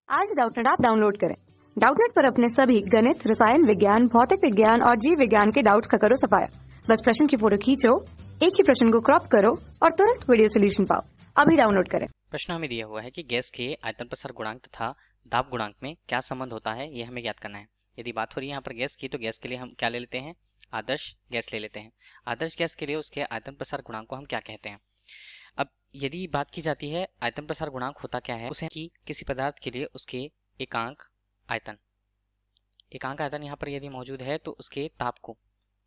आज Doubtnut app download करें। Doubtnut पर अपने सभी गणित, रसायन विज्ञान, भौतिक विज्ञान और जीव विज्ञान के डाउट्स का करो सफाया। बस प्रश्न की फोटो खींचो, एक ही प्रश्न को क्रॉप करो और तुरंत वीडियो सोल्यूशन पाओ। अभी डाउनलोड करें। प्रश्न हमें दिया हुआ है कि गैस के आयतन प्रसार गुणांक तथा दाब गुणांक में क्या संबंध होता है, ये हमें ज्ञात करना है। यदि बात हो रही है यहाँ पर गैस की, तो गैस के लिए हम क्या ले लेते हैं? आदर्श गैस ले लेते हैं। आदर्श गैस के लिए उसके आयतन प्रसार गुणांक को हम क्या कहते हैं? अब यदि बात की जाती है आयतन प्रसार गुणांक होता क्या है, उसे कि किसी पदार्थ के लिए उसके एकांक आयतन यहाँ पर यदि मौजूद है तो उसके ताप को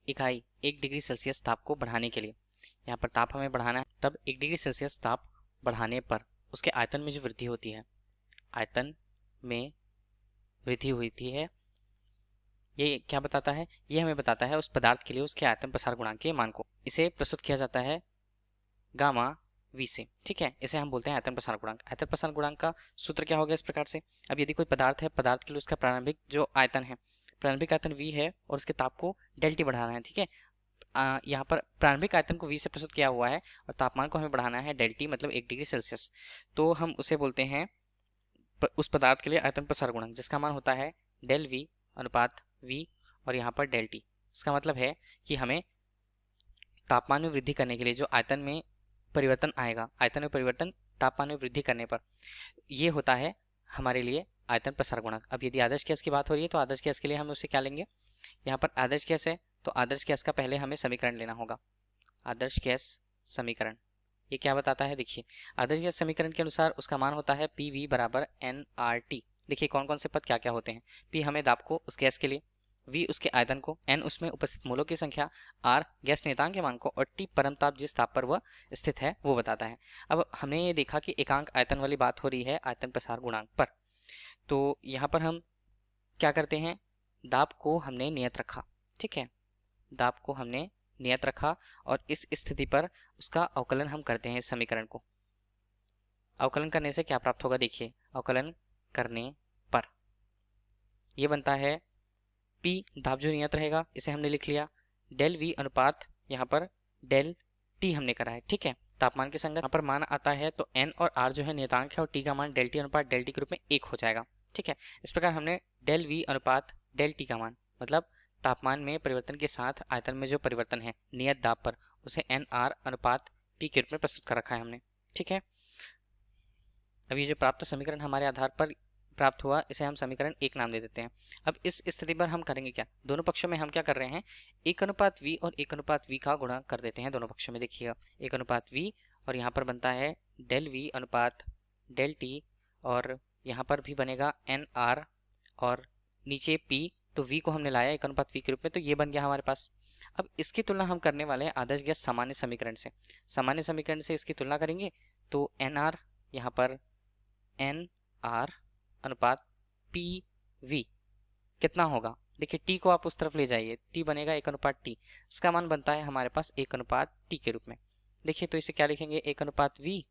इकाई 1 डिग्री सेल्सियस ताप को बढ़ाने के लिए, यहाँ पर ताप हमें बढ़ाना है, तब 1 डिग्री सेल्सियस ताप बढ़ाने पर उसके आयतन में जो वृद्धि होती है, आयतन में वृद्धि होती है, ये क्या बताता है? ये हमें बताता है उस पदार्थ के लिए उसके आयतन प्रसार गुणांक के मान को। इसे प्रस्तुत किया जाता है गामा वी से। ठीक है, इसे हम बोलते हैं आयतन प्रसार गुणांक। आयतन प्रसार गुणांक का सूत्र क्या होगा इस प्रकार से? अब यदि कोई पदार्थ है, पदार्थ के लिए उसका प्रारंभिक जो आयतन है, प्रारंभिक आयतन वी है और उसके ताप को डेल्टी बढ़ाना है। ठीक है, यहाँ पर प्रारंभिक आयतन को वी से प्रस्तुत किया हुआ है और तापमान को हमें बढ़ाना है डेल्टी, मतलब 1 डिग्री सेल्सियस। तो हम उसे बोलते हैं उस पदार्थ के लिए आयतन प्रसार गुणांक, जिसका मान होता है डेल वी अनुपात वी और यहाँ पर डेल टी। इसका मतलब है कि हमें तापमान में वृद्धि करने के लिए जो आयतन में परिवर्तन आएगा, आयतन में परिवर्तन तापमान में वृद्धि करने पर, ये होता है हमारे लिए आयतन प्रसार गुणांक। अब यदि आदर्श गैस की बात हो रही है तो आदर्श गैस के लिए हम उसे क्या लेंगे? यहाँ पर आदर्श गैस है तो आदर्श गैस का पहले हमें समीकरण लेना होगा। आदर्श गैस समीकरण ये क्या बताता है? देखिए, आदर्श गैस समीकरण के अनुसार उसका मान होता है पी वी बराबर एन आर टी। देखिए कौन कौन से पद क्या क्या होते हैं। पी हमें दाब को उस गैस के लिए, वी उसके आयतन को, एन उसमें उपस्थित मोलों की संख्या, आर गैस नियतांक के मान को और टी परम ताप जिस ताप पर वह स्थित है वो बताता है। अब हमने ये देखा कि एकांक आयतन वाली बात हो रही है आयतन प्रसार गुणांक पर, तो यहाँ पर हम क्या करते हैं? दाब को हमने नियत रखा। ठीक है, दाब को हमने नियत रखा और इस स्थिति पर उसका अवकलन हम करते हैं इस समीकरण को। अवकलन करने से क्या प्राप्त होगा? देखिए, अवकलन करने पर ये बनता है P दाब जो नियत रहेगा इसे हमने लिख लिया, डेल V अनुपात यहाँ पर डेल T हमने करा है। ठीक है, तापमान के संगत यहाँ पर मान आता है तो N और R जो है नियतांक है और T का मान डेल T अनुपात डेल T के रूप में 1 हो जाएगा। ठीक है, इस प्रकार हमने डेल V अनुपात डेल T का मान, मतलब तापमान में परिवर्तन के साथ आयतन में जो परिवर्तन है नियत दाब पर, उसे एन आर अनुपात पी के रूप में प्रस्तुत कर रखा है हमने। ठीक है, अब ये जो प्राप्त समीकरण हमारे आधार पर प्राप्त हुआ, इसे हम समीकरण 1 नाम दे देते हैं। अब इस स्थिति पर हम करेंगे क्या? दोनों पक्षों में हम क्या कर रहे हैं? 1 अनुपात वी और 1 अनुपात वी का गुणा कर देते हैं दोनों पक्षों में। देखिएगा 1 अनुपात वी और यहाँ पर बनता है डेल वी अनुपात डेल टी और यहाँ पर भी बनेगा एन आर और नीचे पी, तो v को हमने लाया 1 अनुपात v के रूप में, तो ये बन गया हमारे पास। अब इसकी तुलना हम करने वाले हैं आदर्श गैस सामान्य समीकरण से। सामान्य समीकरण से इसकी तुलना करेंगे तो एन आर, यहाँ पर एन आर अनुपात पी वी कितना होगा? देखिए t को आप उस तरफ ले जाइए, t बनेगा 1 अनुपात t, इसका मान बनता है हमारे पास 1 अनुपात t के रूप में। देखिए तो इसे क्या लिखेंगे? 1 अनुपात v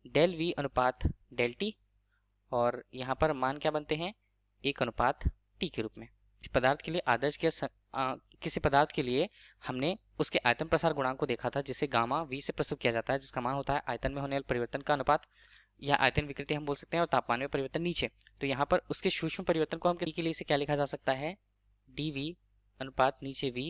डेल v अनुपात डेल t और यहाँ पर मान क्या बनते हैं? 1 अनुपात t के रूप में। इस पदार्थ के लिए आदर्श गैस किसी पदार्थ के लिए हमने उसके आयतन प्रसार गुणांक को देखा था, जिसे गामा v से प्रस्तुत किया जाता है, जिसका मान होता है आयतन में होने वाले परिवर्तन का अनुपात या आयतन विकृति हम बोल सकते हैं, और तापमान में परिवर्तन नीचे। तो यहाँ पर उसके सूक्ष्म परिवर्तन को हम के लिए इसे क्या लिखा जा सकता है? dv अनुपात नीचे v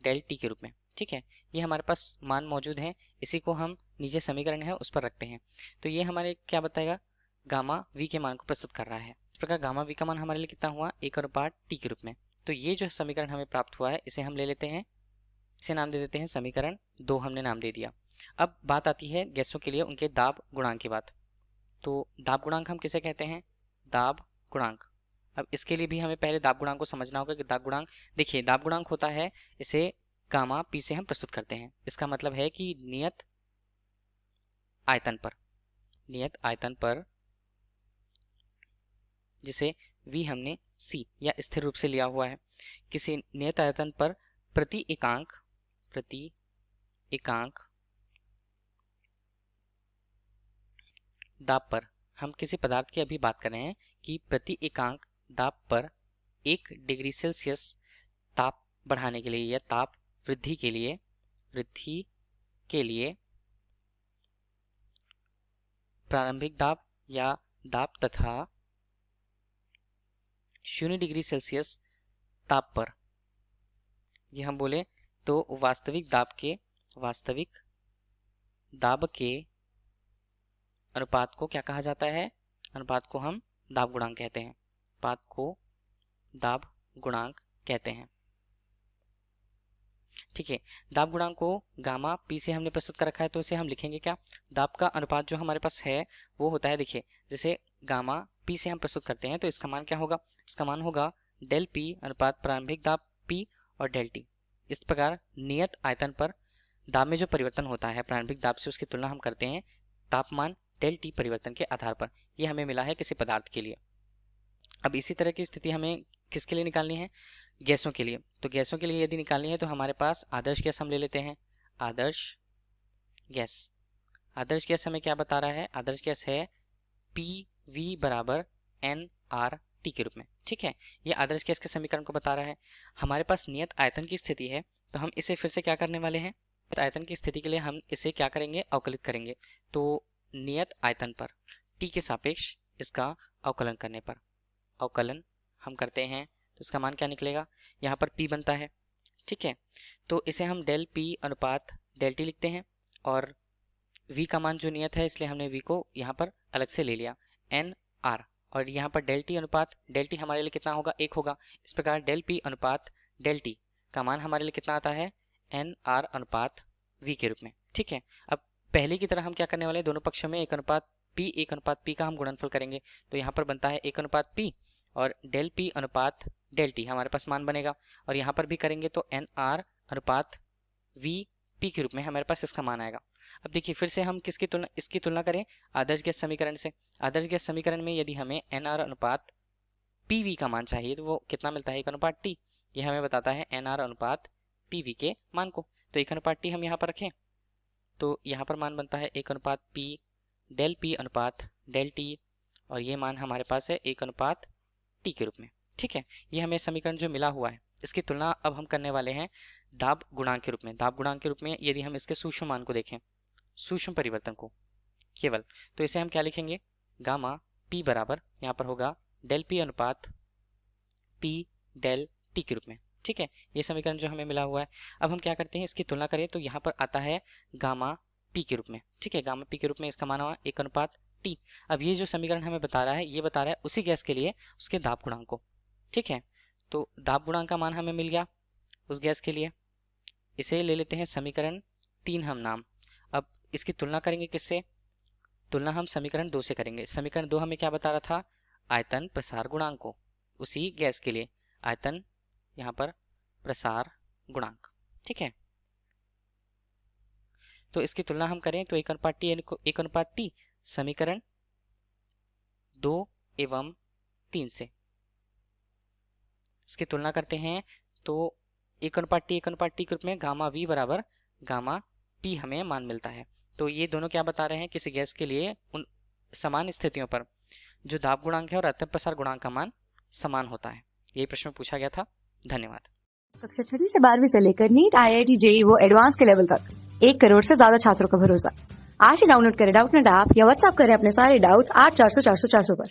डेल t के रूप में। ठीक है, ये हमारे पास मान मौजूद है, इसी को हम नीचे समीकरण है उस पर रखते हैं। तो ये हमारे क्या बताएगा? गामा v के मान को प्रस्तुत कर रहा है। इस प्रकार गामा v का मान हमारे लिए कितना हुआ? 1 अनुपात t के रूप में। तो ये जो समीकरण हमें प्राप्त हुआ है इसे हम ले लेते हैं, इसे नाम दे देते हैं समीकरण 2, हमने नाम दे दिया। अब बात आती है गैसों के लिए उनके दाब गुणांक की बात। तो दाब गुणांक हम किसे कहते हैं? दाब गुणांक। अब इसके लिए भी हमें पहले दाब गुणांक को समझना होगा कि दाब गुणांक, देखिए दाब गुणांक होता है, इसे गामा पी से हम प्रस्तुत करते हैं। इसका मतलब है कि नियत आयतन पर जिसे v हमने c या स्थिर रूप से लिया हुआ है, किसी नियत आयतन पर प्रति एकांक दाब पर, हम किसी पदार्थ की अभी बात कर रहे हैं कि प्रति एकांक दाब पर 1 डिग्री सेल्सियस ताप बढ़ाने के लिए या ताप वृद्धि के लिए प्रारंभिक दाब या दाब तथा 0 डिग्री सेल्सियस ताप पर, ये हम बोले तो वास्तविक दाब के अनुपात को क्या कहा जाता है? अनुपात को हम दाब गुणांक कहते हैं। अनुपात को दाब गुणांक कहते हैं। ठीक है, दाब गुणांक को गामा पी से हमने प्रस्तुत कर रखा है, तो इसे हम लिखेंगे क्या? दाब का अनुपात जो हमारे पास है वो होता है, देखिए जैसे गामा पी से हम प्रस्तुत करते हैं तो इसका मान क्या होगा? इसका मान होगा डेल पी अनुपात प्रारंभिक दाब पी और डेल टी। इस प्रकार नियत आयतन पर दाब में जो परिवर्तन होता है प्रारंभिक दाब से, उसकी तुलना हम करते हैं तापमान डेल टी परिवर्तन के आधार पर। ये हमें मिला है किसी पदार्थ के लिए। अब इसी तरह की स्थिति हमें किसके लिए निकालनी है? गैसों के लिए। तो गैसों के लिए यदि निकालनी है तो हमारे पास आदर्श गैस हम ले लेते हैं। आदर्श गैस हमें क्या बता रहा है? आदर्श गैस है PV बराबर nRT के रूप में। ठीक है, ये आदर्श गैस के समीकरण को बता रहा है। हमारे पास नियत आयतन की स्थिति है, तो हम इसे फिर से क्या करने वाले हैं? आयतन की स्थिति के लिए हम इसे क्या करेंगे? अवकलित करेंगे। तो नियत आयतन पर T के सापेक्ष इसका अवकलन करने पर, अवकलन हम करते हैं तो इसका मान क्या निकलेगा? यहाँ पर P बनता है। ठीक है, तो इसे हम डेल P अनुपात डेल T लिखते हैं, और V का मान जो नियत है इसलिए हमने V को यहाँ पर अलग से ले लिया, NR, और यहाँ पर डेल T अनुपात डेल T हमारे लिए कितना होगा? 1 होगा। इस प्रकार डेल P अनुपात डेल T का मान हमारे लिए कितना आता है? NR अनुपात V के रूप में। ठीक है, अब पहले की तरह हम क्या करने वाले हैं? दोनों पक्षों में 1 अनुपात P का हम गुणनफल करेंगे, तो यहाँ पर बनता है 1 अनुपात P और डेल P अनुपात डेल T हमारे पास मान बनेगा, और यहाँ पर भी करेंगे तो NR अनुपात V P के रूप में हमारे पास इसका मान आएगा। अब देखिए फिर से हम इसकी तुलना करें आदर्श गैस समीकरण से। आदर्श गैस समीकरण में यदि हमें NR अनुपात PV का मान चाहिए तो वो कितना मिलता है? 1 अनुपात T। ये हमें बताता है NR अनुपात PV के मान को। तो 1 अनुपात T हम यहाँ पर रखें तो यहाँ पर मान बनता है 1 अनुपात P डेल P अनुपात डेल T, और ये मान हमारे पास है 1 अनुपात T के रूप में। ठीक है, ये हमें समीकरण जो मिला हुआ है इसकी तुलना अब हम करने वाले हैं दाब गुणांक के रूप में। दाब गुणांक के रूप में यदि हम इसके सूक्ष्म मान को देखें, सूक्ष्म परिवर्तन को केवल, तो इसे हम क्या लिखेंगे? गामा P बराबर यहाँ पर होगा डेल P अनुपात P डेल T के रूप में। ठीक है, ये समीकरण जो हमें मिला हुआ है। अब हम क्या करते हैं? इसकी तुलना करें तो यहाँ पर आता है गामा P के रूप में। ठीक है, गामा P के रूप में इसका मान हुआ 1 अनुपात T। अब ये जो समीकरण हमें बता रहा है, ये बता रहा है उसी गैस के लिए उसके दाब गुणांक को। ठीक है, तो दाब गुणांक का मान हमें मिल गया उस गैस के लिए। इसे ले लेते हैं समीकरण 3 हम नाम। अब इसकी तुलना करेंगे किससे? तुलना हम समीकरण 2 से करेंगे। समीकरण 2 हमें क्या बता रहा था? आयतन प्रसार गुणांक को, उसी गैस के लिए आयतन यहाँ पर प्रसार गुणांक। ठीक है, तो इसकी तुलना हम करें तो 1 अनुपात T समीकरण 2 एवं 3 से इसकी तुलना करते हैं तो 1 अनुपात T के रूप में गामा V बराबर गामा P हमें मान मिलता है। तो ये दोनों क्या बता रहे हैं? किसी गैस के लिए उन समान स्थितियों पर जो दाब गुणांक है और आयतन प्रसार गुणांक का मान समान होता है। यही प्रश्न पूछा गया था। धन्यवाद। कक्षा 6 से 12वीं से लेकर नीट, IIT, JEE वो एडवांस के लेवल तक 1 करोड़ से ज्यादा छात्रों का भरोसा। आज ही डाउनलोड करें डाउटनेट ऐप या व्हाट्सएप करें अपने सारे डाउट्स 8400 400 400 पर।